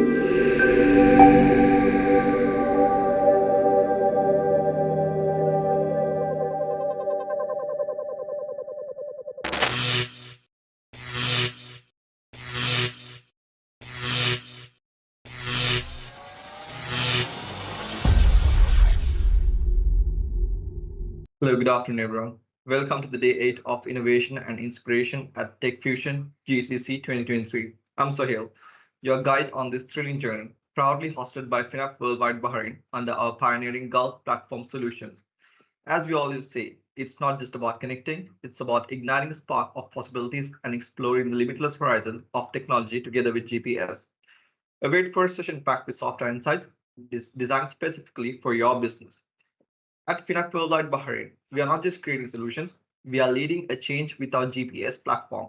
Hello, good afternoon, everyone. Welcome to the day 8 of Innovation and Inspiration at TechFusion GCC 2023. I'm Sohail, your guide on this thrilling journey, proudly hosted by FINAP Worldwide Bahrain under our pioneering Gulf platform solutions. As we always say, it's not just about connecting, it's about igniting the spark of possibilities and exploring the limitless horizons of technology together with GPS. A great first session packed with software insights designed specifically for your business. At FINAP Worldwide Bahrain, we are not just creating solutions, we are leading a change with our GPS platform.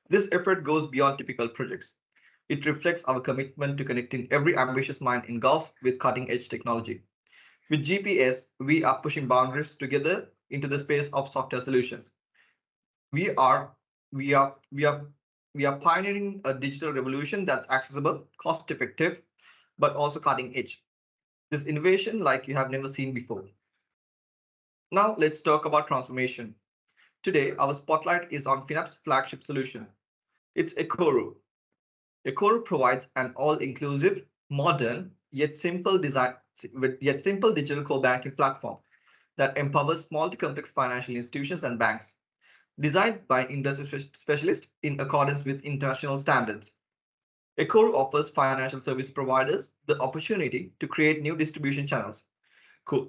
This effort goes beyond typical projects. It reflects our commitment to connecting every ambitious mind in Gulf with cutting-edge technology. With GPS, we are pushing boundaries together into the space of software solutions. We are we are we are we are pioneering a digital revolution that's accessible, cost-effective, but also cutting edge. This innovation like you have never seen before. Now let's talk about transformation. Today, our spotlight is on FINAP's flagship solution. It's ECOru. ECOru provides an all-inclusive, modern, yet simple digital core banking platform that empowers small to complex financial institutions and banks. Designed by industry specialists in accordance with international standards, ECOru offers financial service providers the opportunity to create new distribution channels,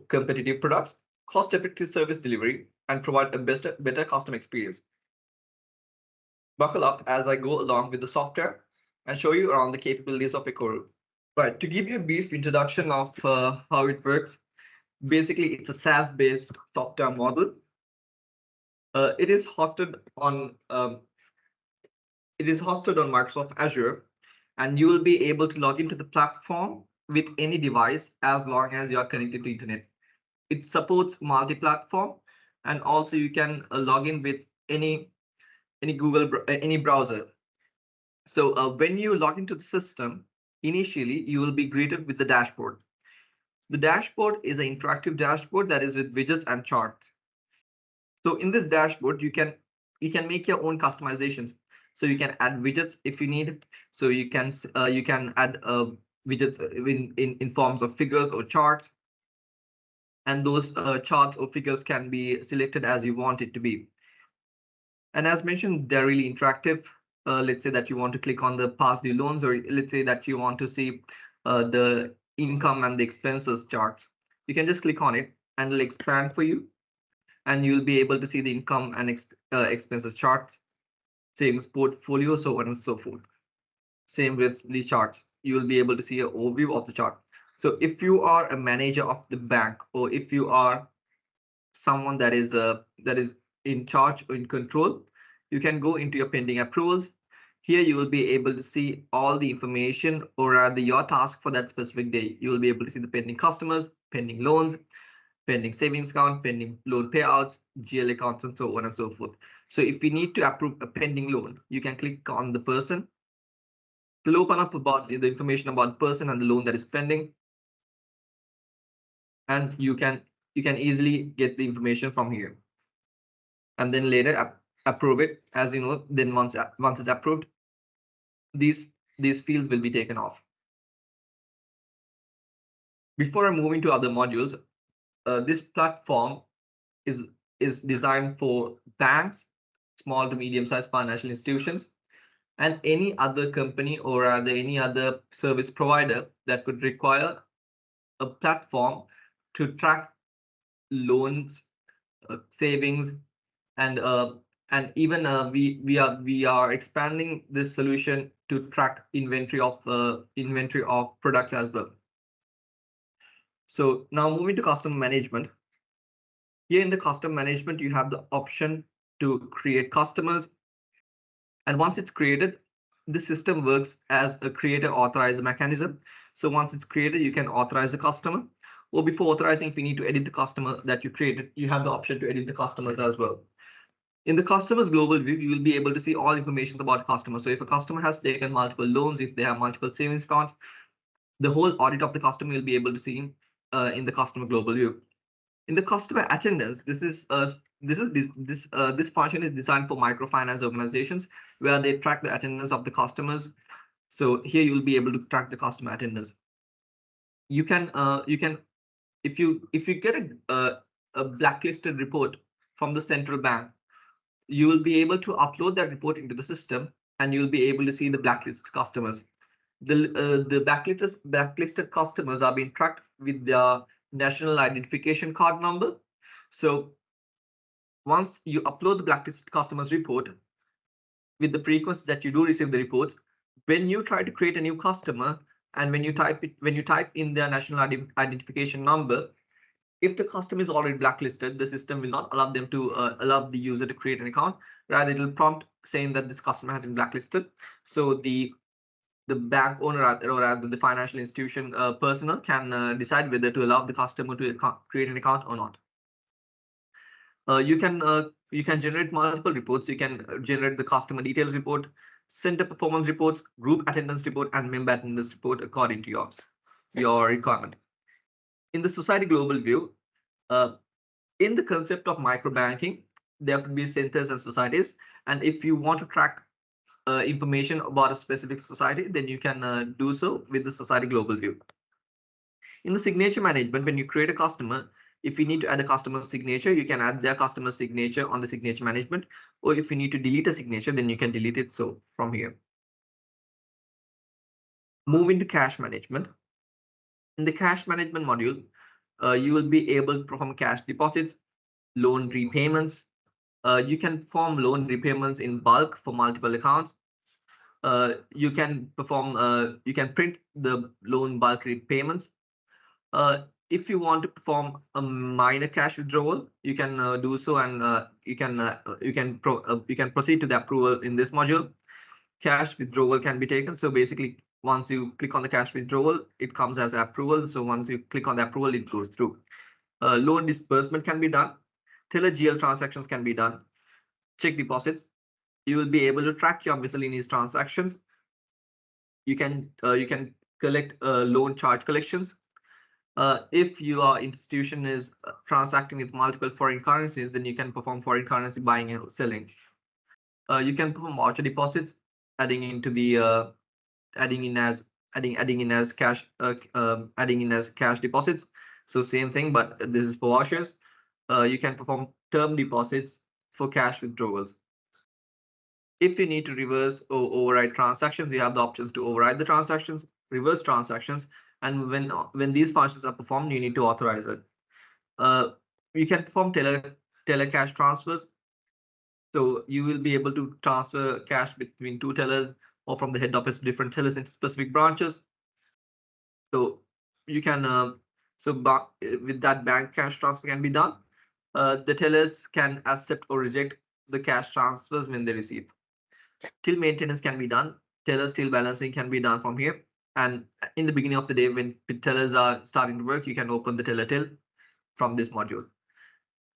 competitive products, cost-effective service delivery, and provide a better customer experience. Buckle up as I go along with the software and show you around the capabilities of ECOru. Right, to give you a brief introduction of how it works, basically it's a SaaS-based software model. It is hosted on Microsoft Azure, and you will be able to log into the platform with any device as long as you are connected to internet. It supports multi-platform, and also you can log in with any browser. So when you log into the system, initially you will be greeted with the dashboard. The dashboard is an interactive dashboard that is with widgets and charts. So in this dashboard, you can make your own customizations. So you can add widgets if you need. So you can add widgets in forms of figures or charts. And those charts or figures can be selected as you want it to be. And as mentioned, they're really interactive. Let's say that you want to click on the past due loans, or let's say that you want to see the income and the expenses charts. You can just click on it and it'll expand for you, and you'll be able to see the income and expenses chart, savings portfolio, so on and so forth. Same with the charts. You will be able to see an overview of the chart. So if you are a manager of the bank, or if you are someone that is in charge or in control, you can go into your pending approvals. Here you will be able to see all the information, or rather your task for that specific day. You will be able to see the pending customers, pending loans, pending savings account, pending loan payouts, GL accounts, and so on and so forth. So if you need to approve a pending loan, you can click on the person. It'll open up about the information about the person and the loan that is pending, and you can easily get the information from here, and then later approve it. As you know, then once it's approved, these fields will be taken off. Before I move into other modules, this platform is designed for banks, small to medium-sized financial institutions, and any other company or rather any other service provider that would require a platform to track loans, savings, and even we are expanding this solution to track inventory of products as well. So now moving to customer management. Here in the customer management, you have the option to create customers. And once it's created, the system works as a creator authorizer mechanism. So once it's created, you can authorize the customer, or before authorizing, if you need to edit the customer that you created, you have the option to edit the customers as well. In the customer's global view, you will be able to see all information about customers. So if a customer has taken multiple loans, if they have multiple savings accounts, the whole audit of the customer will be able to see in the customer global view. In the customer attendance, this function is designed for microfinance organizations where they track the attendance of the customers. So here you will be able to track the customer attendance. You can if you get a blacklisted report from the central bank, you will be able to upload that report into the system, and you'll be able to see the blacklisted customers. The blacklisted customers are being tracked with their national identification card number. So once you upload the blacklisted customers report with the frequency that you do receive the reports, when you try to create a new customer and when you type in their national identification number, if the customer is already blacklisted, the system will not allow them to allow the user to create an account. Rather, it will prompt saying that this customer has been blacklisted. So the bank owner or rather the financial institution personnel can decide whether to allow the customer to create an account or not. You can generate multiple reports. You can generate the customer details report, center performance reports, group attendance report, and member attendance report according to your requirement. In the society global view, in the concept of microbanking, there could be centers and societies. And if you want to track information about a specific society, then you can do so with the society global view. In the signature management, when you create a customer, if you need to add a customer signature, you can add their customer signature on the signature management. Or if you need to delete a signature, then you can delete it so from here. Move into cash management. In the cash management module, you will be able to perform cash deposits, loan repayments. You can perform loan repayments in bulk for multiple accounts. You can print the loan bulk repayments. If you want to perform a minor cash withdrawal, you can do so, and you can proceed to the approval in this module. Cash withdrawal can be taken. So basically, once you click on the cash withdrawal, it comes as approval. So once you click on the approval, it goes through. Loan disbursement can be done. Teller GL transactions can be done. Check deposits. You will be able to track your miscellaneous transactions. You can collect loan charge collections. If your institution is transacting with multiple foreign currencies, then you can perform foreign currency buying and selling. You can perform voucher deposits, adding in as cash deposits. So same thing, but this is for vouchers. You can perform term deposits for cash withdrawals. If you need to reverse or override transactions, you have the options to override the transactions, reverse transactions, and when these functions are performed, you need to authorize it. You can perform teller cash transfers. So you will be able to transfer cash between two tellers or from the head office to different tellers in specific branches. So you can with that, bank cash transfer can be done. The tellers can accept or reject the cash transfers when they receive. Till maintenance can be done. Tellers till balancing can be done from here. And in the beginning of the day, when tellers are starting to work, you can open the teller till from this module.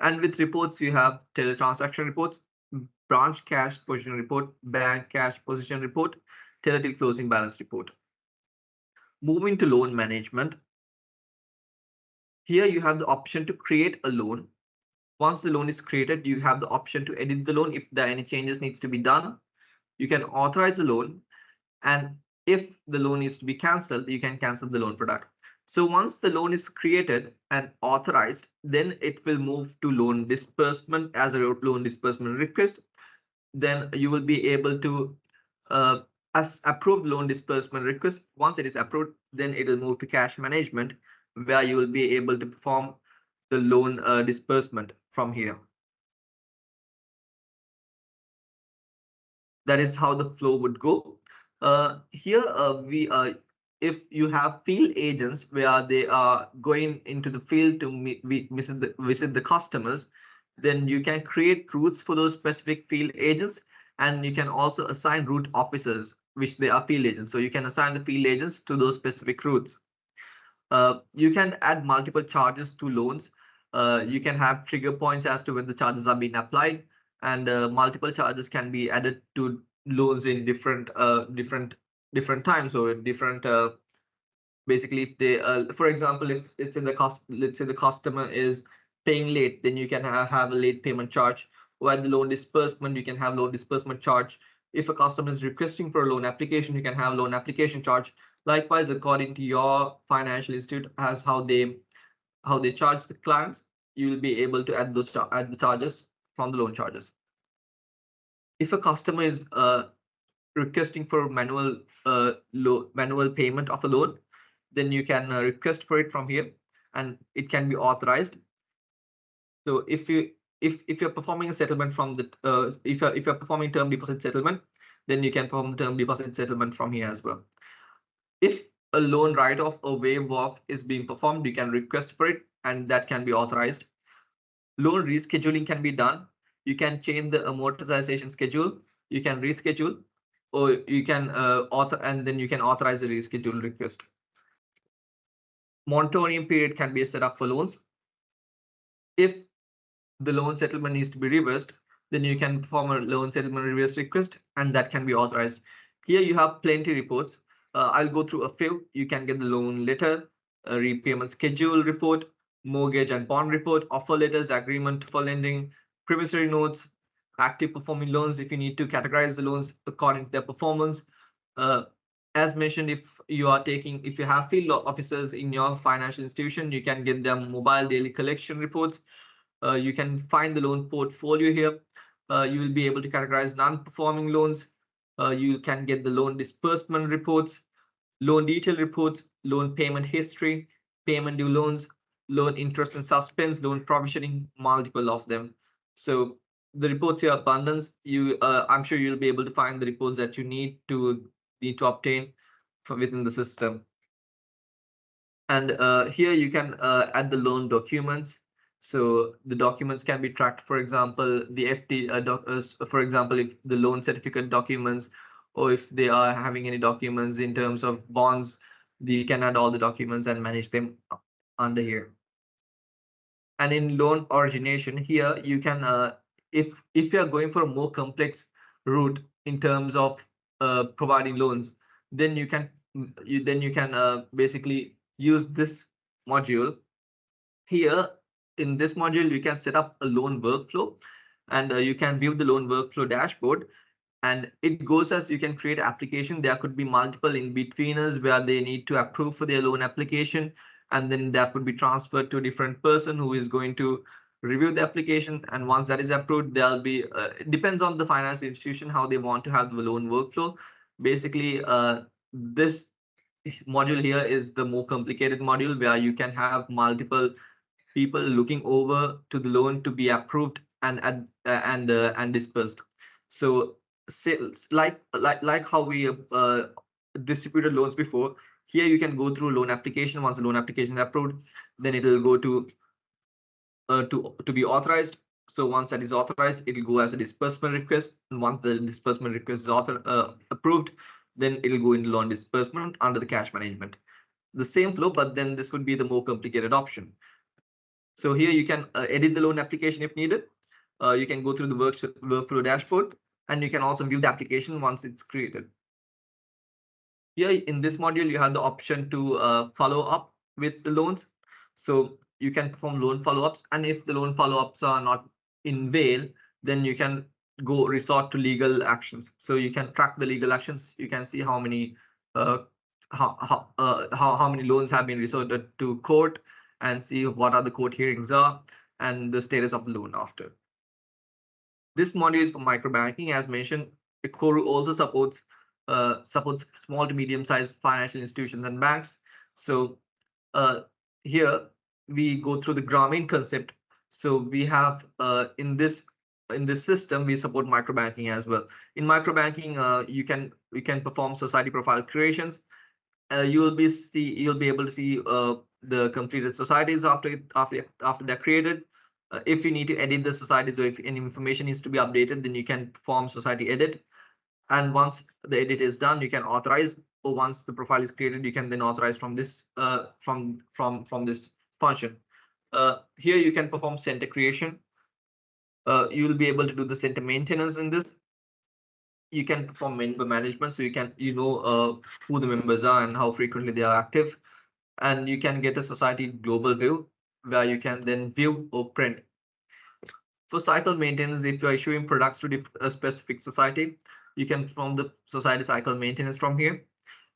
And with reports, you have teller transaction reports, branch cash position report, bank cash position report, teller till closing balance report. Moving to loan management. Here you have the option to create a loan. Once the loan is created, you have the option to edit the loan if there are any changes needs to be done. You can authorize the loan, and if the loan needs to be cancelled, you can cancel the loan product. So once the loan is created and authorized, then it will move to loan disbursement as a loan disbursement request. Then you will be able to approve the loan disbursement request. Once it is approved, then it will move to cash management, where you will be able to perform the loan disbursement from here. That is how the flow would go. Here if you have field agents where they are going into the field to visit the customers, then you can create routes for those specific field agents, and you can also assign route officers, which they are field agents. So you can assign the field agents to those specific routes. You can add multiple charges to loans. You can have trigger points as to when the charges are being applied. and multiple charges can be added to loans in different times or different basically if they for example, if it's in the cost, let's say the customer is paying late, then you can have a late payment charge, or at the loan disbursement you can have loan disbursement charge. If a customer is requesting for a loan application, you can have loan application charge. Likewise, according to your financial institute as how they charge the clients, you will be able to add add the charges from the loan charges. If a customer is requesting for manual payment of a loan, then you can request for it from here, and it can be authorized. So if you're performing a settlement from the if you're performing term deposit settlement, then you can perform the term deposit settlement from here as well. If a loan write-off or waive off is being performed, you can request for it, and that can be authorized. Loan rescheduling can be done. You can change the amortization schedule. You can reschedule, or you can and then you can authorize a reschedule request. Moratorium period can be set up for loans. If the loan settlement needs to be reversed, then you can perform a loan settlement reverse request, and that can be authorized. Here you have plenty reports. I'll go through a few. You can get the loan letter, a repayment schedule report, mortgage and bond report, offer letters, agreement for lending, promissory notes, active performing loans if you need to categorize the loans according to their performance. As mentioned, if you have field officers in your financial institution, you can get them mobile daily collection reports. You can find the loan portfolio here. You will be able to categorize non-performing loans. You can get the loan disbursement reports, loan detail reports, loan payment history, payment due loans, loan interest and suspense, loan provisioning, multiple of them. So the reports here are abundance. I'm sure you'll be able to find the reports that you need to obtain from within the system. And here you can add the loan documents. So the documents can be tracked. For example, the FT, for example, if the loan certificate documents, or if they are having any documents in terms of bonds, you can add all the documents and manage them under here. And in loan origination, here you can, if you are going for a more complex route in terms of providing loans, then you can basically use this module. Here in this module, you can set up a loan workflow, and you can view the loan workflow dashboard. And it goes as you can create application. There could be multiple in-betweeners where they need to approve for their loan application, and then that would be transferred to a different person who is going to review the application. And once that is approved, there'll be it depends on the financial institution how they want to have the loan workflow. Basically, this module here is the more complicated module where you can have multiple people looking over to the loan to be approved and dispersed. So like how we distributed loans before, here you can go through loan application. Once the loan application is approved, then it will go to be authorized. So once that is authorized, it will go as a disbursement request, and once the disbursement request is approved, then it will go into loan disbursement under the cash management. The same flow, but then this would be the more complicated option. So here you can edit the loan application if needed. You can go through the workflow dashboard, and you can also view the application once it's created. Here in this module, you have the option to follow up with the loans. So you can perform loan follow-ups, and if the loan follow-ups are not in bail, then you can go resort to legal actions. So you can track the legal actions. You can see how many how many loans have been resorted to court, and see what are the court hearings are and the status of the loan after. This module is for microbanking. As mentioned, ECOru also supports small to medium-sized financial institutions and banks. So here we go through the Grameen concept. So we have in this system, we support microbanking as well. In microbanking, you can perform society profile creations. You'll be able to see the completed societies after they're created. If you need to edit the societies, or if any information needs to be updated, then you can perform society edit. And once the edit is done, you can authorize, or once the profile is created, you can then authorize from this from this function. Here you can perform center creation. You will be able to do the center maintenance in this. You can perform member management, so you know who the members are and how frequently they are active, and you can get a society global view where you can then view or print. For cycle maintenance, if you're issuing products to a specific society, you can perform the society cycle maintenance from here.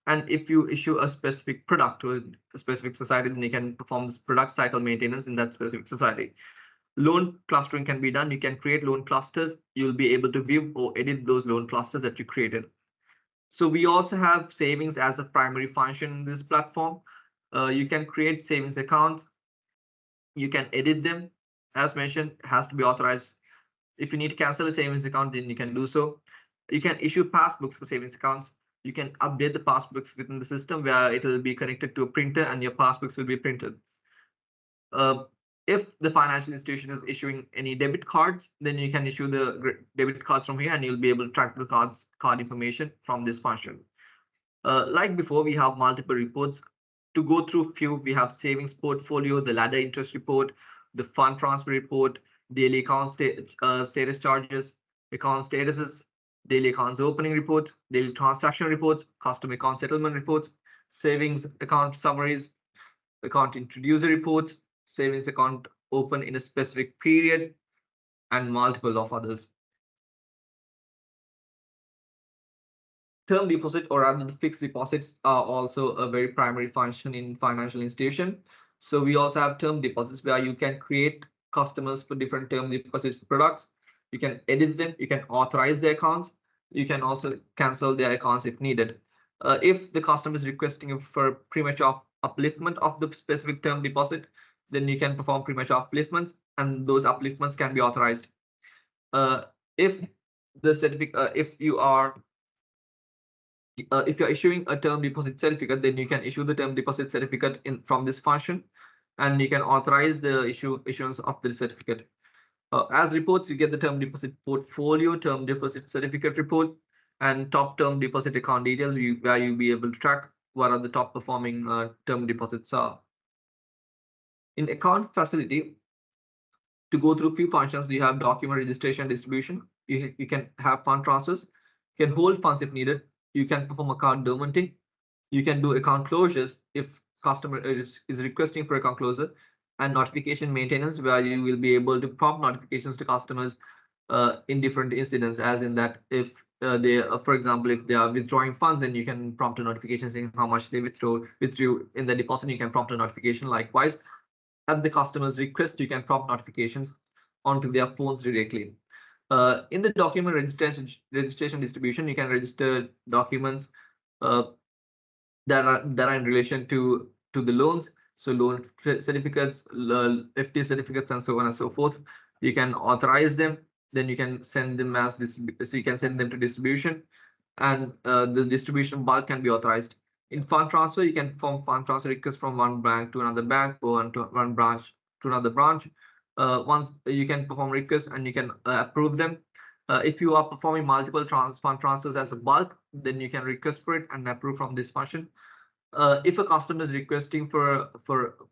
And if you issue a specific product to a specific society, then you can perform this product cycle maintenance in that specific society. Loan clustering can be done. You can create loan clusters. You'll be able to view or edit those loan clusters that you created. So we also have savings as a primary function in this platform. You can create savings accounts. You can edit them. As mentioned, it has to be authorized. If you need to cancel a savings account, then you can do so. You can issue passbooks for savings accounts. You can update the passbooks within the system where it will be connected to a printer and your passbooks will be printed. If the financial institution is issuing any debit cards, then you can issue the debit cards from here and you'll be able to track the card information from this function. Like before, we have multiple reports. To go through few, we have savings portfolio, the ladder interest report, the fund transfer report, daily account status charges, account statuses, daily accounts opening reports, daily transaction reports, custom account settlement reports, savings account summaries, account introducer reports, savings account open in a specific period, and multiple of others. Term deposit, or rather the fixed deposits, are also a very primary function in financial institution. So we also have term deposits where you can create customers for different term deposits products. You can edit them, you can authorize their accounts, you can also cancel their accounts if needed. If the customer is requesting for premature upliftment of the specific term deposit, then you can perform premature upliftments, and those upliftments can be authorized. If the certificate, if you're issuing a term deposit certificate, then you can issue the term deposit certificate from this function, and you can authorize the issuance of the certificate. As reports, you get the term deposit portfolio, term deposit certificate report, and top term deposit account details, where you'll be able to track what are the top performing term deposits are. In account facility, to go through few functions, you have document registration distribution. You can have fund transfers, you can hold funds if needed, you can perform account dormanting, you can do account closures if customer is requesting for account closure, and notification maintenance, where you will be able to prompt notifications to customers in different incidents, as in that if for example, if they are withdrawing funds, then you can prompt a notification saying how much they withdrew in the deposit. You can prompt a notification. Likewise, at the customer's request, you can prompt notifications onto their phones directly. In the document registration distribution, you can register documents that are in relation to the loans. So loan certificates, FD certificates, and so on and so forth. You can authorize them. Then you can send them so you can send them to distribution, and the distribution bulk can be authorized. In fund transfer, you can perform fund transfer requests from one bank to another bank, or one branch to another branch. Once you can perform requests and you can approve them. If you are performing multiple fund transfers as a bulk, then you can request for it and approve from this function. If a customer is requesting for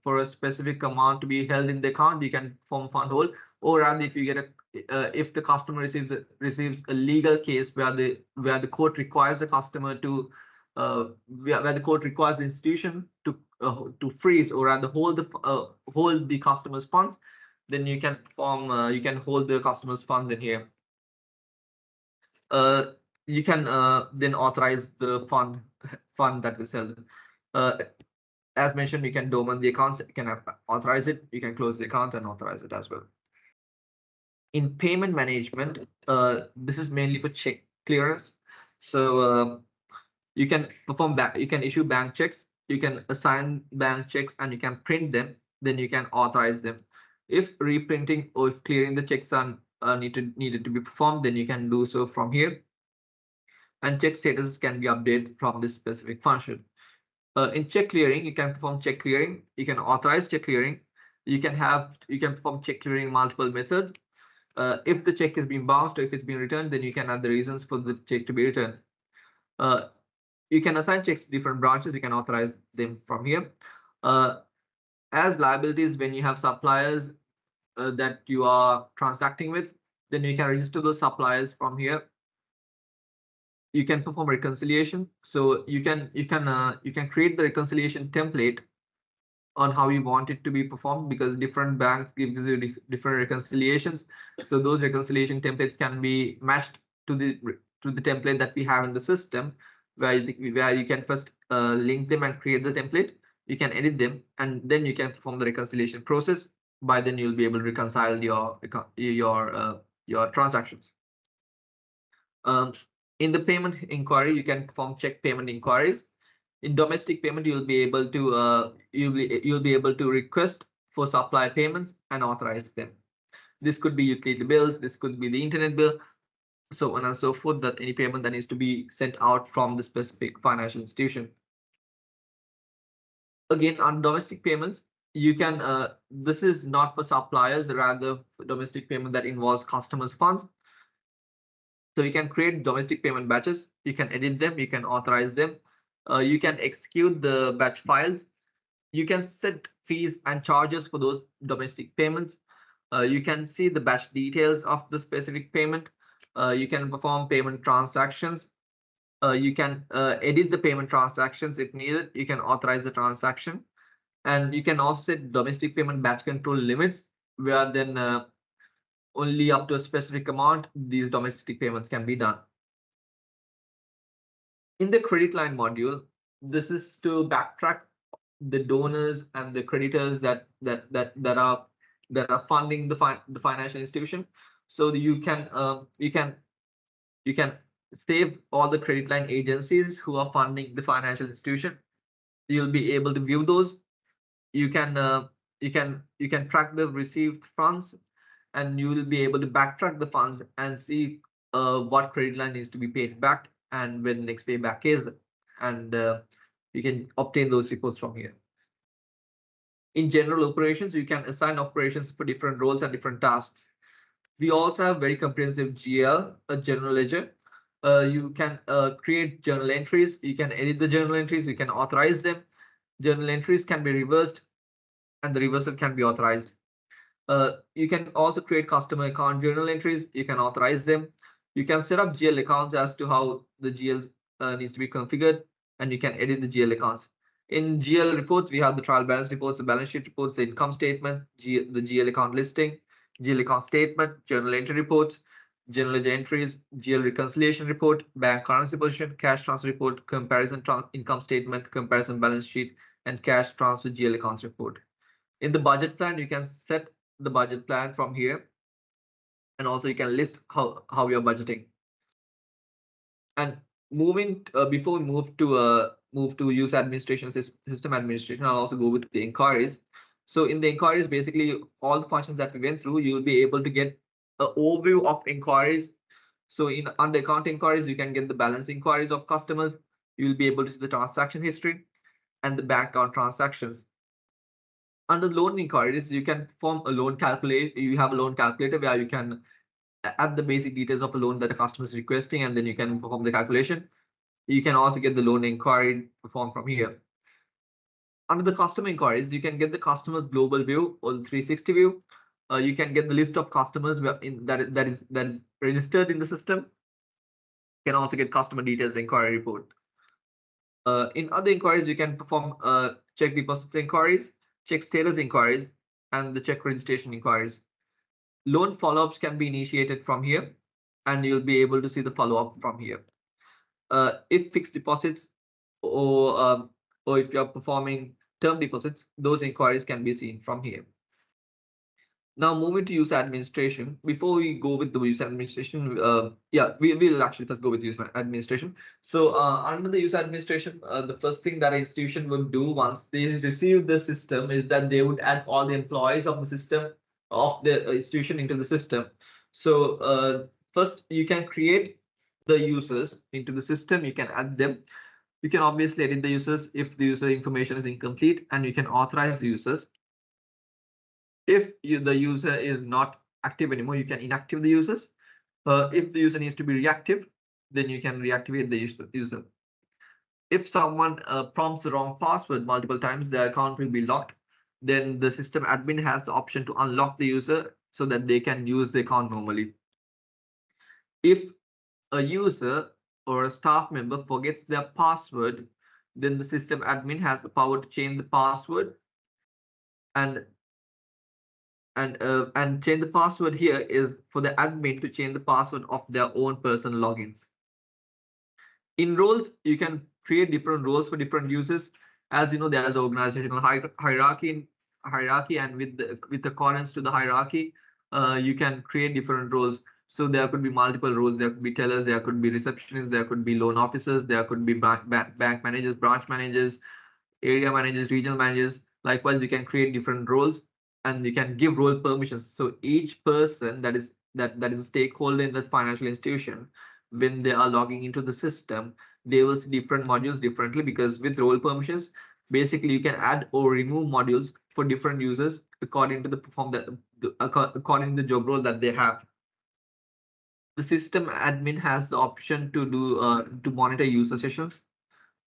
a specific amount to be held in the account, you can perform fund hold. Or rather, if you get if the customer receives a legal case where the court requires the customer to where the court requires the institution to freeze, or rather hold the customer's funds, then you can perform you can hold the customer's funds in here. You can then authorize the fund that is held. As mentioned, you can dormant the accounts, you can authorize it, you can close the account and authorize it as well. In payment management, this is mainly for check clearance. So you can issue bank checks, you can assign bank checks, and you can print them. Then you can authorize them. If reprinting or if clearing the checks are needed to be performed, then you can do so from here. And check statuses can be updated from this specific function. In check clearing, you can perform check clearing. You can authorize check clearing. You can perform check clearing in multiple methods. If the check is being bounced or if it's been returned, then you can add the reasons for the check to be returned. You can assign checks to different branches. You can authorize them from here. As liabilities, when you have suppliers that you are transacting with, Then you can register those suppliers from here. You can perform reconciliation. So you can create the reconciliation template on how you want it to be performed, because different banks gives you different reconciliations. So those reconciliation templates can be matched to the template that we have in the system, where you can first link them and create the template. You can edit them, and then you can perform the reconciliation process. By then you'll be able to reconcile your transactions. In the payment inquiry, you can perform check payment inquiries. In domestic payment, you'll be able to request for supply payments and authorize them. This could be utility bills, this could be the internet bill, so on and so forth, that any payment that needs to be sent out from the specific financial institution. Again, on domestic payments, you can this is not for suppliers, rather for domestic payment that involves customers' funds. So you can create domestic payment batches, you can edit them, you can authorize them, you can execute the batch files, you can set fees and charges for those domestic payments. You can see the batch details of the specific payment. You can perform payment transactions. You can edit the payment transactions if needed. You can authorize the transaction, and you can also set domestic payment batch control limits, where then only up to a specific amount these domestic payments can be done. In the credit line module, this is to backtrack the donors and the creditors that are funding the financial institution. So you can save all the credit line agencies who are funding the financial institution. You'll be able to view those. You can track the received funds, and you will be able to backtrack the funds and see what credit line needs to be paid back and when the next payback is, and you can obtain those reports from here. In general operations, you can assign operations for different roles and different tasks. We also have very comprehensive GL, a general ledger. You can create journal entries, you can edit the journal entries, you can authorize them. Journal entries can be reversed, and the reversal can be authorized. You can also create customer account journal entries, you can authorize them. You can set up GL accounts as to how the GL needs to be configured, and you can edit the GL accounts. In GL reports, we have the trial balance reports, the balance sheet reports, the income statement, the GL account listing, GL account statement, journal entry reports, general ledger entries, GL reconciliation report, bank currency position, cash transfer report, comparison income statement, comparison balance sheet, and cash transfer GL accounts report. In the budget plan, you can set the budget plan from here, and also you can list how you're budgeting. And moving before we move to user administration, system administration, I'll also go with the inquiries. So in the inquiries, basically all the functions that we went through, you'll be able to get an overview of inquiries. So under account inquiries, you can get the balance inquiries of customers. You'll be able to see the transaction history and the bank account transactions. Under loan inquiries, you can form a loan calculator. You have a loan calculator where you can add the basic details of a loan that a customer is requesting, and then you can perform the calculation. You can also get the loan inquiry performed from here. Under the customer inquiries, you can get the customer's global view or the 360 view. You can get the list of customers that is registered in the system. You can also get customer details inquiry report. In other inquiries, you can perform check deposits inquiries, check status inquiries, and the check registration inquiries. Loan follow-ups can be initiated from here, and you'll be able to see the follow-up from here. If fixed deposits or if you're performing term deposits, those inquiries can be seen from here. Now moving to user administration. Before we go with the user administration, we'll actually first go with user administration. So under the user administration, the first thing that an institution would do once they receive the system is that they would add all the employees of the system of the institution into the system. So first you can create the users into the system, you can add them. You can obviously edit the users if the user information is incomplete, and you can authorize the users. If the user is not active anymore, you can inactive the users. If the user needs to be reactive, then you can reactivate the user. If someone prompts the wrong password multiple times, the account will be locked. Then the system admin has the option to unlock the user so that they can use the account normally. If a user or a staff member forgets their password, then the system admin has the power to change the password and change the password here is for the admin to change the password of their own personal logins. In roles, you can create different roles for different users. As you know, there's organizational hierarchy, and with accordance to the hierarchy, you can create different roles. So there could be multiple roles. There could be tellers, there could be receptionists, there could be loan officers, there could be bank managers, branch managers, area managers, regional managers. Likewise, you can create different roles and you can give role permissions. So each person that is a stakeholder in the financial institution, when they are logging into the system, they will see different modules differently, because with role permissions, basically you can add or remove modules for different users according to the according to the job role that they have. The system admin has the option to do to monitor user sessions.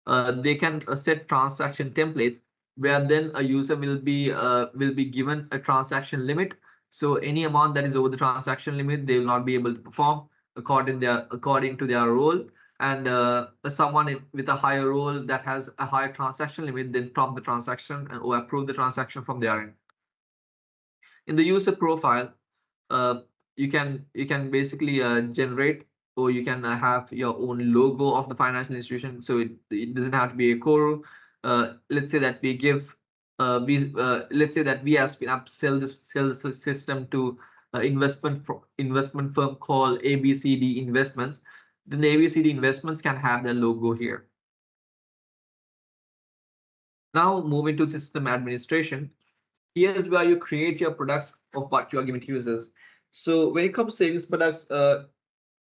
They can set transaction templates where then a user will be given a transaction limit. So any amount that is over the transaction limit, they will not be able to perform according to their role. And someone with a higher role that has a higher transaction limit, then prompt the transaction or approve the transaction from their end. In the user profile, uh, you can basically generate, or you can have your own logo of the financial institution. So it doesn't have to be ECOru. Let's say that we give let's say that we as FINAP sell this system to investment firm called ABCD Investments. Then the ABCD Investments can have their logo here. Now moving to system administration. Here's where you create your products of what you are giving to users. So when it comes to savings products,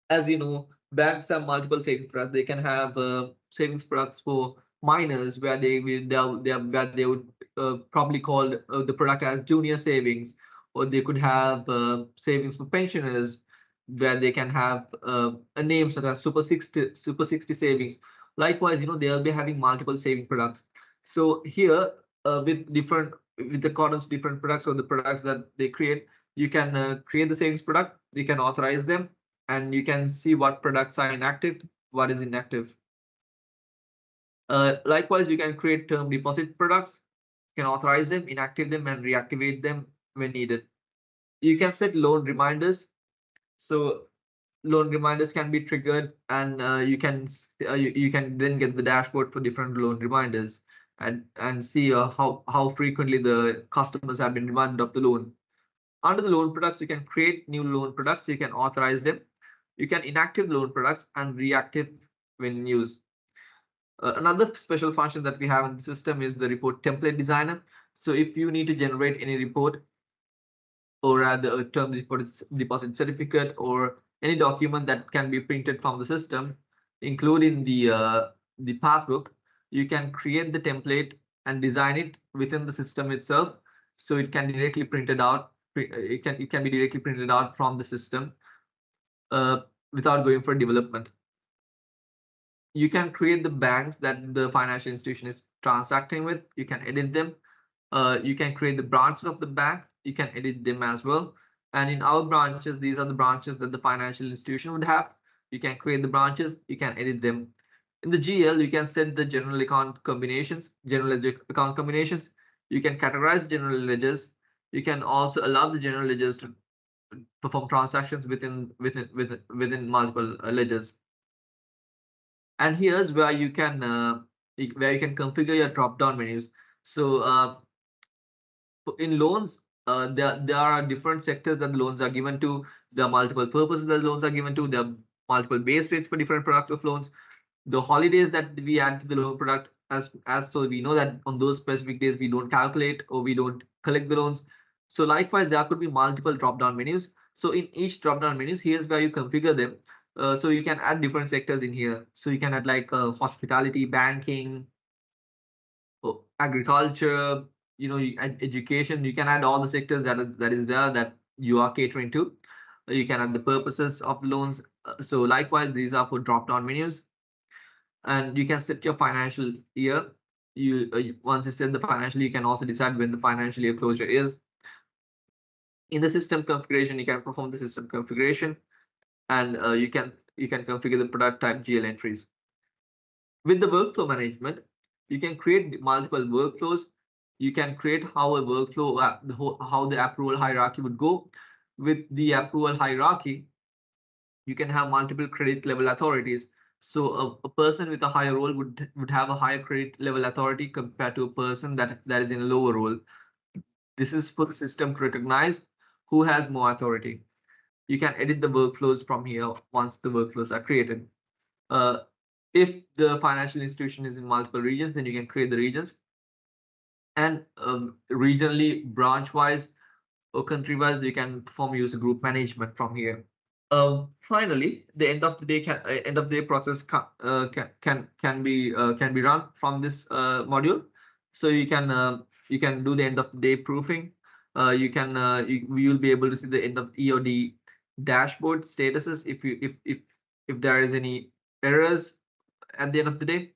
as you know, banks have multiple savings products. They can have savings products for minors, where where they would probably call the product as junior savings, or they could have savings for pensioners, where they can have a name such as Super 60 savings. Likewise, you know, they'll be having multiple saving products. So here, with accordance to different products or the products that they create, you can create the savings product, you can authorize them, and you can see what products are inactive, what is inactive. Likewise, you can create term deposit products, you can authorize them, inactive them, and reactivate them when needed. You can set loan reminders. So loan reminders can be triggered, and you can then get the dashboard for different loan reminders, and see how frequently the customers have been reminded of the loan. Under the loan products, you can create new loan products, you can authorize them, you can inactive loan products and reactive when used. Another special function that we have in the system is the report template designer. So if you need to generate any report, or rather a term deposit certificate, or any document that can be printed from the system, including the passbook, you can create the template and design it within the system itself, so it can directly printed out. It can be directly printed out from the system without going for development. You can create the banks that the financial institution is transacting with. You can edit them. You can create the branches of the bank. You can edit them as well. And in our branches, these are the branches that the financial institution would have. You can create the branches. You can edit them. In the GL, you can set the general account combinations, general ledger account combinations. You can categorize general ledgers. You can also allow the general ledgers to perform transactions within multiple ledgers. And here's where you can configure your drop-down menus. So in loans, there are different sectors that the loans are given to. There are multiple purposes that the loans are given to. There are multiple base rates for different products of loans. The holidays that we add to the loan product, as so we know that on those specific days we don't calculate or we don't collect the loans. So likewise, there could be multiple drop-down menus. So in each drop-down menus, here's where you configure them. So you can add different sectors in here. So you can add like hospitality, banking, agriculture, you know, education. You can add all the sectors that is there that you are catering to. You can add the purposes of the loans. So likewise, these are for drop-down menus, and you can set your financial year. Once you set the financial year, you can also decide when the financial year closure is. In the system configuration, you can perform the system configuration, and you can configure the product type GL entries. With the workflow management, you can create multiple workflows. You can create how a workflow, how the approval hierarchy would go. With the approval hierarchy, you can have multiple credit level authorities. So a person with a higher role would have a higher credit level authority compared to a person that is in a lower role. This is for the system to recognize who has more authority. You can edit the workflows from here once the workflows are created. Uh, if the financial institution is in multiple regions, then you can create the regions. And regionally, branch-wise or country-wise, you can perform user group management from here. Finally, the end of the day process can be run from this module. So you can do the end of the day proofing. You'll be able to see the end of EOD dashboard statuses if there is any errors at the end of the day.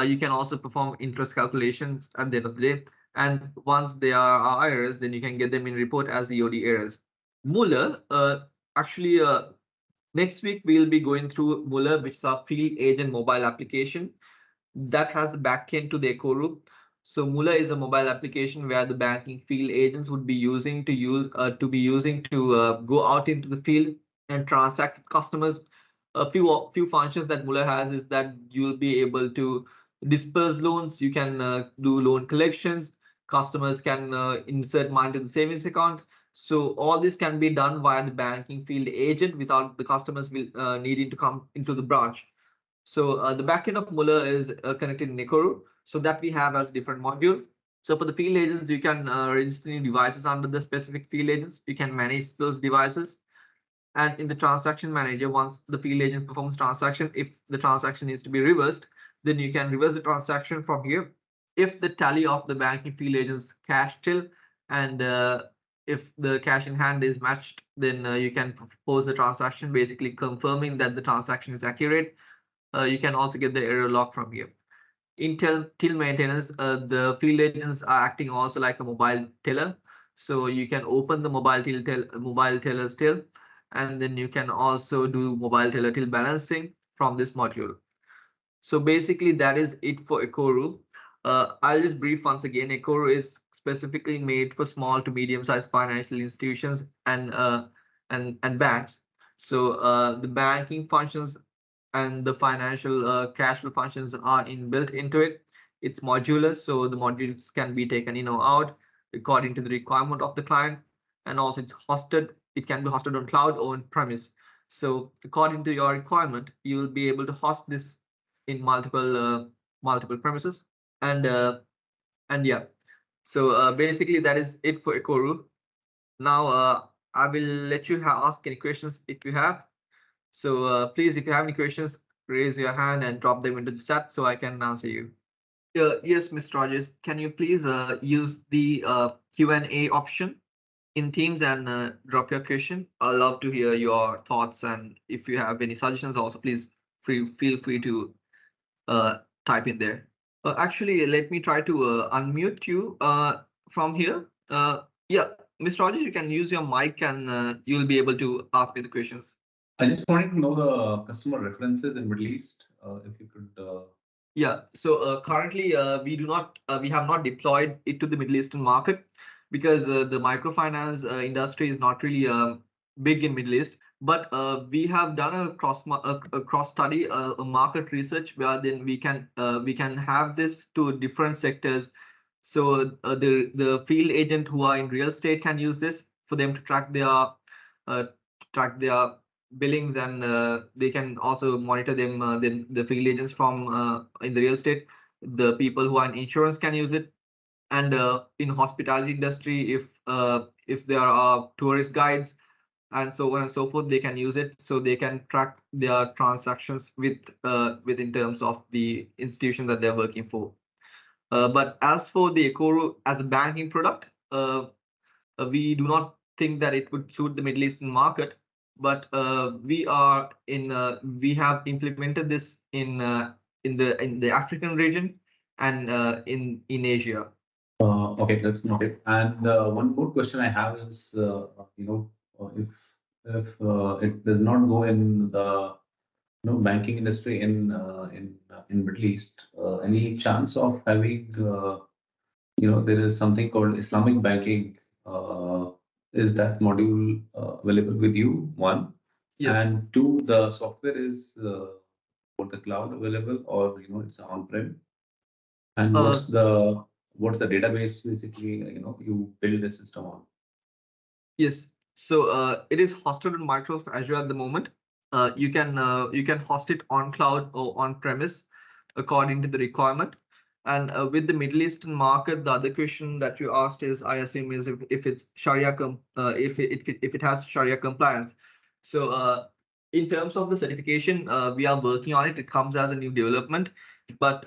You can also perform interest calculations at the end of the day. And once there are errors, then you can get them in report as EOD errors. Muller, actually, next week we'll be going through Muller, which is our field agent mobile application that has the backend to the ECOru. So Muller is a mobile application where the banking field agents would be using to go out into the field and transact with customers. A few functions that Muller has is that you'll be able to disperse loans. You can do loan collections. Customers can insert money to the savings account. So all this can be done via the banking field agent without the customers needing to come into the branch. So the backend of Muller is connected in ECOru, so that we have as different module. So for the field agents, you can register new devices under the specific field agents. You can manage those devices. And in the transaction manager, once the field agent performs transaction, if the transaction needs to be reversed, then you can reverse the transaction from here. If the tally of the banking field agent's cash till and if the cash in hand is matched, then you can propose the transaction, basically confirming that the transaction is accurate. You can also get the error log from here. In till maintenance, the field agents are acting also like a mobile teller. So you can open the mobile teller's till, and then you can also do mobile teller till balancing from this module. So basically that is it for ECOru. I'll just brief once again. ECOru is specifically made for small to medium-sized financial institutions and banks. So the banking functions and the financial cash flow functions are inbuilt into it. It's modular, so the modules can be taken in or out according to the requirement of the client, and also it's hosted. It can be hosted on cloud or on premise. So according to your requirement, you will be able to host this in multiple premises, and yeah. So basically that is it for ECOru. Now I will let you ask any questions if you have. So please, if you have any questions, raise your hand and drop them into the chat so I can answer you. Yes, Mr. Rogers, can you please use the Q&A option in Teams and drop your question? I'd love to hear your thoughts, and if you have any suggestions also, please feel free to type in there. Actually, let me try to unmute you from here. Yeah, Mr. Rogers, you can use your mic and you'll be able to ask me the questions. I just wanted to know the customer references in Middle East, if you could. Yeah, so currently we have not deployed it to the Middle Eastern market because the microfinance industry is not really big in Middle East. But we have done a cross study, a market research where then we can have this to different sectors. So the field agent who are in real estate can use this for them to track their billings, and they can also monitor them. Then the field agents from in the real estate, the people who are in insurance can use it, and in hospitality industry, if there are tourist guides and so on and so forth, they can use it, so they can track their transactions with in terms of the institution that they're working for. But as for the ECOru as a banking product, we do not think that it would suit the Middle Eastern market, but we have implemented this in the African region and in Asia. Okay, that's noted. And one more question I have is, if if it does not go in the banking industry in Middle East, any chance of having there is something called Islamic banking. Is that module available with you? One. Yeah. And two, the software is for the cloud available, or it's on-prem. And what's the database basically? You build the system on. Yes. So it is hosted on Microsoft Azure at the moment. You can host it on cloud or on premise according to the requirement. And with the Middle Eastern market, the other question that you asked is, I assume, is if it's if it has Sharia compliance. So in terms of the certification, we are working on it. It comes as a new development, but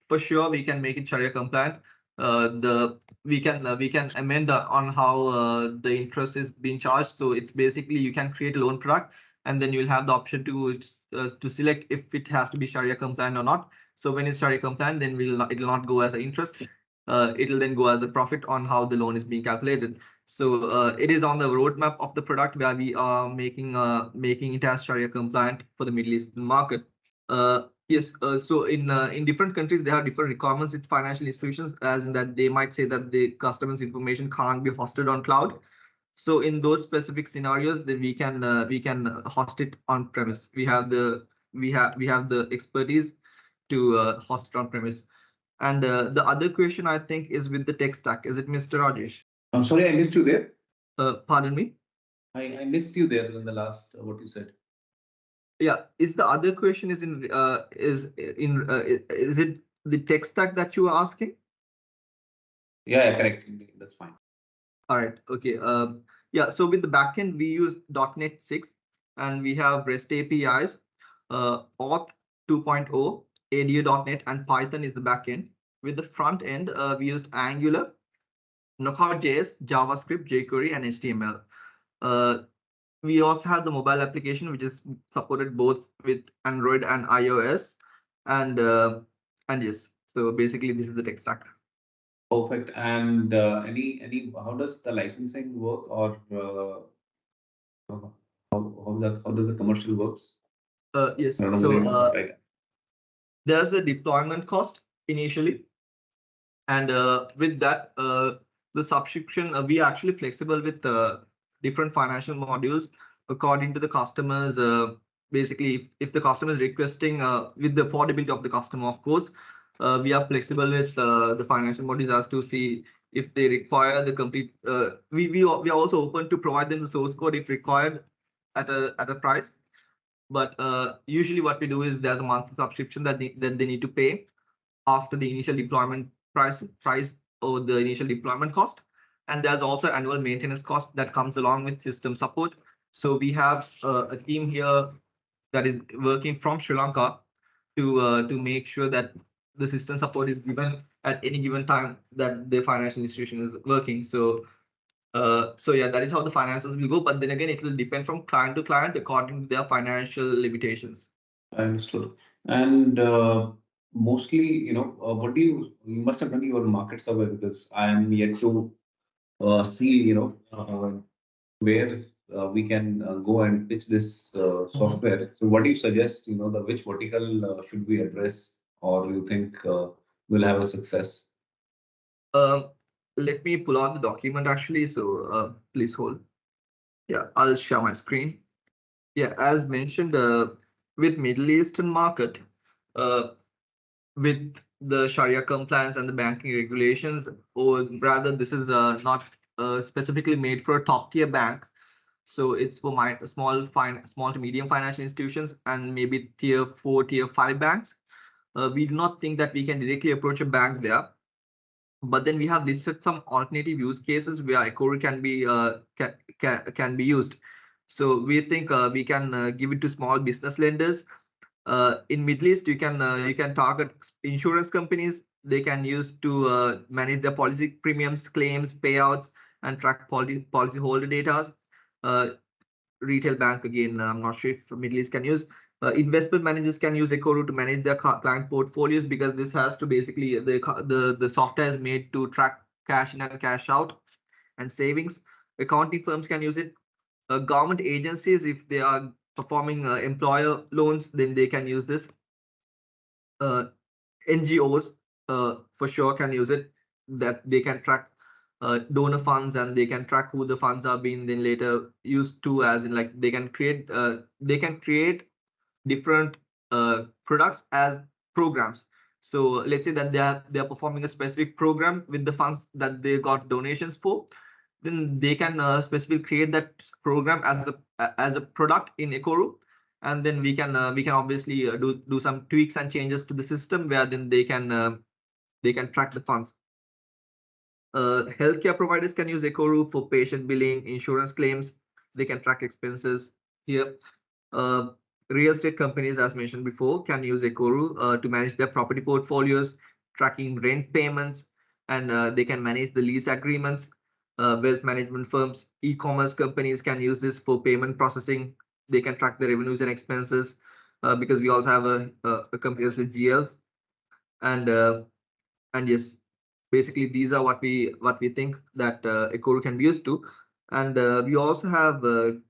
for sure we can make it Sharia compliant. The we can amend on how the interest is being charged. So it's basically you can create a loan product, and then you'll have the option to select if it has to be Sharia compliant or not. So when it's Sharia compliant, then it'll not go as an interest. It'll then go as a profit on how the loan is being calculated. So it is on the roadmap of the product where we are making it as Sharia compliant for the Middle Eastern market. Yes, so in different countries, they have different requirements with financial institutions, as in that they might say that the customer's information can't be hosted on cloud. So in those specific scenarios, then we can host it on premise. We have the expertise to host it on premise. And the other question, I think, is with the tech stack. Is it Mr. Rajesh? I'm sorry, I missed you there. Pardon me. I missed you there in the last what you said. Yeah, is the other question is it the tech stack that you are asking? Yeah, correct. Indeed. That's fine. All right. Okay. Yeah. So with the backend, we use .NET 6, and we have REST APIs, Auth 2.0, ADO.NET, and Python is the backend. With the front end, we used Angular, Node.js, JavaScript, jQuery, and HTML. We also have the mobile application, which is supported both with Android and iOS, and yes. So basically, this is the tech stack. Perfect. And how does the licensing work, or how does the commercial works? Yes. I don't know So whether right. there's a deployment cost initially, and with that, the subscription, we are actually flexible with different financial modules according to the customers. Basically, if the customer is requesting with the affordability of the customer, of course, we are flexible with the financial modules as to see if they require the complete. We are also open to provide them the source code if required at a price. But usually what we do is there's a monthly subscription that they need to pay after the initial deployment price or the initial deployment cost. And there's also annual maintenance cost that comes along with system support. So we have a team here that is working from Sri Lanka to make sure that the system support is given at any given time that the financial institution is working. So yeah, that is how the finances will go. But then again, it will depend from client to client according to their financial limitations. I understood. And mostly, what you must have done your market survey, because I am yet to see, where we can go and pitch this software. So what do you suggest, the which vertical should we address, or you think will have a success? Let me pull out the document actually. So please hold. Yeah, I'll share my screen. Yeah, as mentioned, with Middle Eastern market, with the Sharia compliance and the banking regulations, or rather, this is not specifically made for a top tier bank. So it's for small to medium financial institutions and maybe tier 4, tier 5 banks. We do not think that we can directly approach a bank there. But then we have listed some alternative use cases where ECOru can be used. So we think we can give it to small business lenders. In Middle East, you can target insurance companies. They can use to manage their policy premiums, claims, payouts, and track policy holder data. Retail bank, again, I'm not sure if Middle East can use. Investment managers can use ECOru to manage their client portfolios, because this has to basically the software is made to track cash in and cash out and savings. Accounting firms can use it. government agencies, if they are performing employer loans, then they can use this. NGOs for sure can use it, that they can track donor funds, and they can track who the funds are being then later used to, as in like they can create different products as programs. So let's say that they are performing a specific program with the funds that they got donations for, then they can specifically create that program as a product in ECOru, and then we can obviously do some tweaks and changes to the system, where then they can track the funds. Healthcare providers can use ECOru for patient billing, insurance claims. They can track expenses here. Real estate companies, as mentioned before, can use ECOru to manage their property portfolios, tracking rent payments, and they can manage the lease agreements. Wealth management firms, e-commerce companies can use this for payment processing. They can track the revenues and expenses, because we also have a company as GLs, and yes, basically these are what we think that ECOru can be used to. And we also have an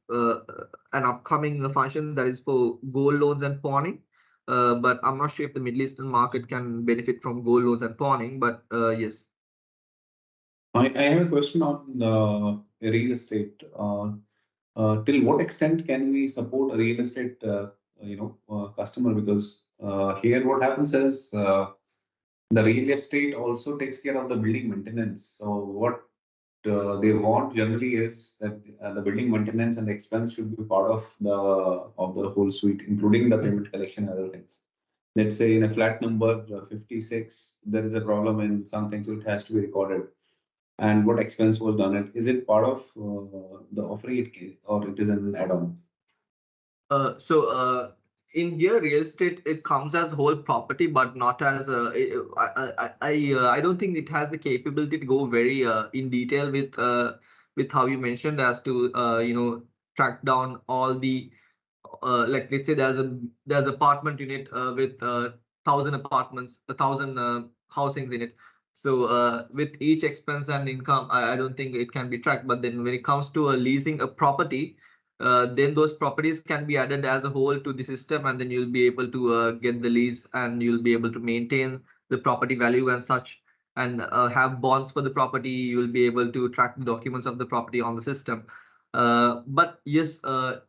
upcoming function that is for gold loans and pawning, but I'm not sure if the Middle Eastern market can benefit from gold loans and pawning, but yes. I have a question on real estate. Till what extent can we support a real estate customer? Because here what happens is the real estate also takes care of the building maintenance. So what they want generally is that the building maintenance and expense should be part of the whole suite, including the payment collection and other things. Let's say in a flat number 56, there is a problem in something, so it has to be recorded. And what expense was done? And is it part of the offering, or it is an add-on? So in here, real estate, it comes as whole property, but not as I don't think it has the capability to go very in detail with how you mentioned, as to track down all the like, let's say there's apartment unit with 1,000 apartments, 1,000 housings in it. So with each expense and income, I don't think it can be tracked. But then when it comes to leasing a property, then those properties can be added as a whole to the system, and then you'll be able to get the lease, and you'll be able to maintain the property value and such, and have bonds for the property. You'll be able to track the documents of the property on the system. But yes,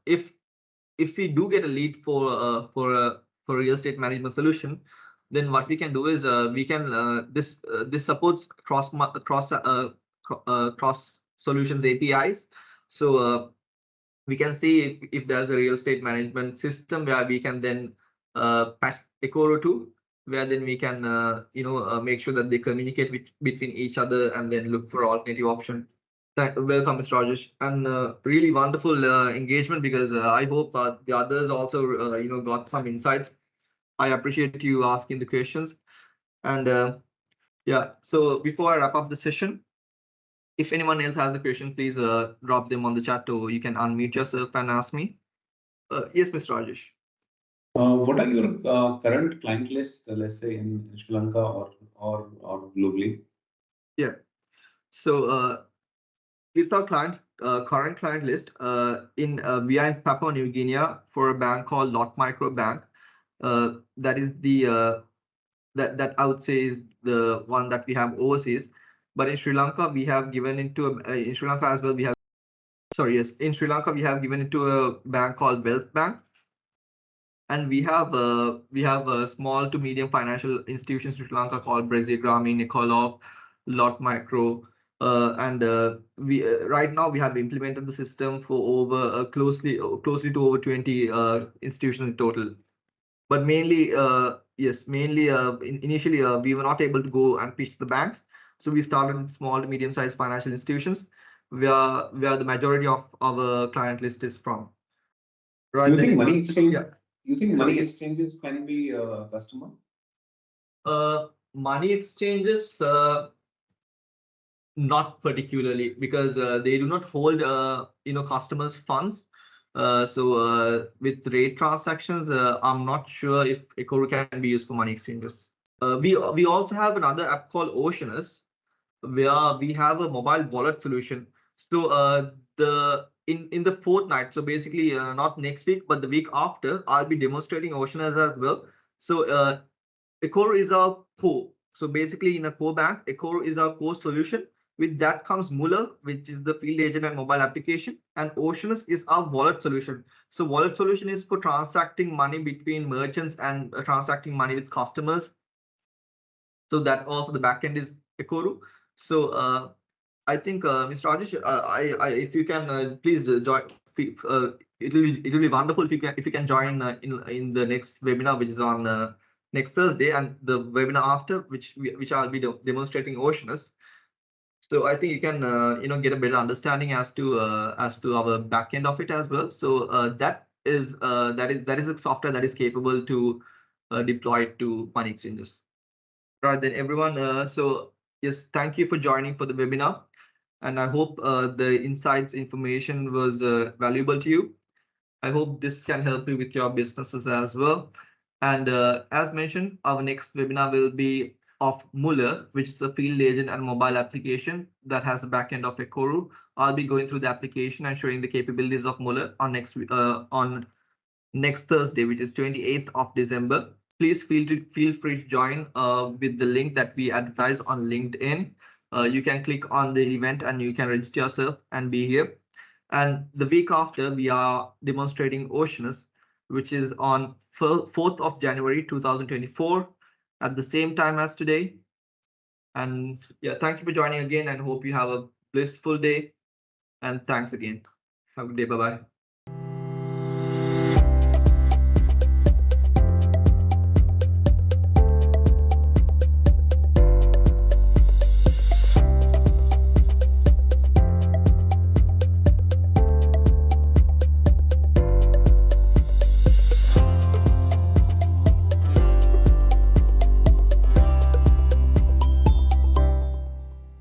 if we do get a lead for real estate management solution, then what we can do is we can this supports cross solutions APIs. So we can see if there's a real estate management system where we can then patch ECOru to, where then we can make sure that they communicate between each other, and then look for alternative option. Welcome, Mr. Rajesh, and really wonderful engagement, because I hope the others also got some insights. I appreciate you asking the questions, and yeah. So before I wrap up the session, if anyone else has a question, please drop them on the chat, or you can unmute yourself and ask me. Yes, Mr. Rajesh. What are your current client list, let's say in Sri Lanka or globally? Yeah. So with our current client list, we are in Papua New Guinea for a bank called Lot Micro Bank. That is the that I would say is the one that we have overseas. But in Sri Lanka, we have given into in Sri Lanka as well. We have in Sri Lanka we have given into a bank called Wealth Bank, and we have a small to medium financial institutions in Sri Lanka called Brazil Grameen, Ecolog, Lot Micro. And we right now we have implemented the system for over closely to over 20 institutions in total. But mainly, initially we were not able to go and pitch the banks, so we started with small to medium-sized financial institutions, where the majority of our client list is from. Right. You think money exchange? Yeah. You think money exchanges can be a customer? Money exchanges. Not particularly, because they do not hold customers' funds. So with rate transactions, I'm not sure if ECOru can be used for money exchanges. We also have another app called Oceanus, where we have a mobile wallet solution. So in the fortnight, so basically not next week, but the week after, I'll be demonstrating Oceanus as well. So ECOru is our core. So basically in a core bank, ECOru is our core solution. With that comes Muller, which is the field agent and mobile application, and Oceanus is our wallet solution. So wallet solution is for transacting money between merchants and transacting money with customers. So that also the backend is ECOru. So I think Mr. Rajesh, if you can please join. It will be wonderful if you can join in the next webinar, which is on next Thursday, and the webinar after, which I'll be demonstrating Oceanus. So I think you can get a better understanding as to our backend of it as well. So that is a software that is capable to deploy to money exchanges. Right then, everyone. So yes, thank you for joining for the webinar, and I hope the insights information was valuable to you. I hope this can help you with your businesses as well. And as mentioned, our next webinar will be of Muller, which is a field agent and mobile application that has a backend of ECOru. I'll be going through the application and showing the capabilities of Muller on next Thursday, which is 28th of December. Please feel free to join with the link that we advertise on LinkedIn. You can click on the event and you can register yourself and be here. And the week after, we are demonstrating Oceanus, which is on 4th of January 2024 at the same time as today. And yeah, thank you for joining again and hope you have a blissful day. And thanks again. Have a good day. Bye-bye.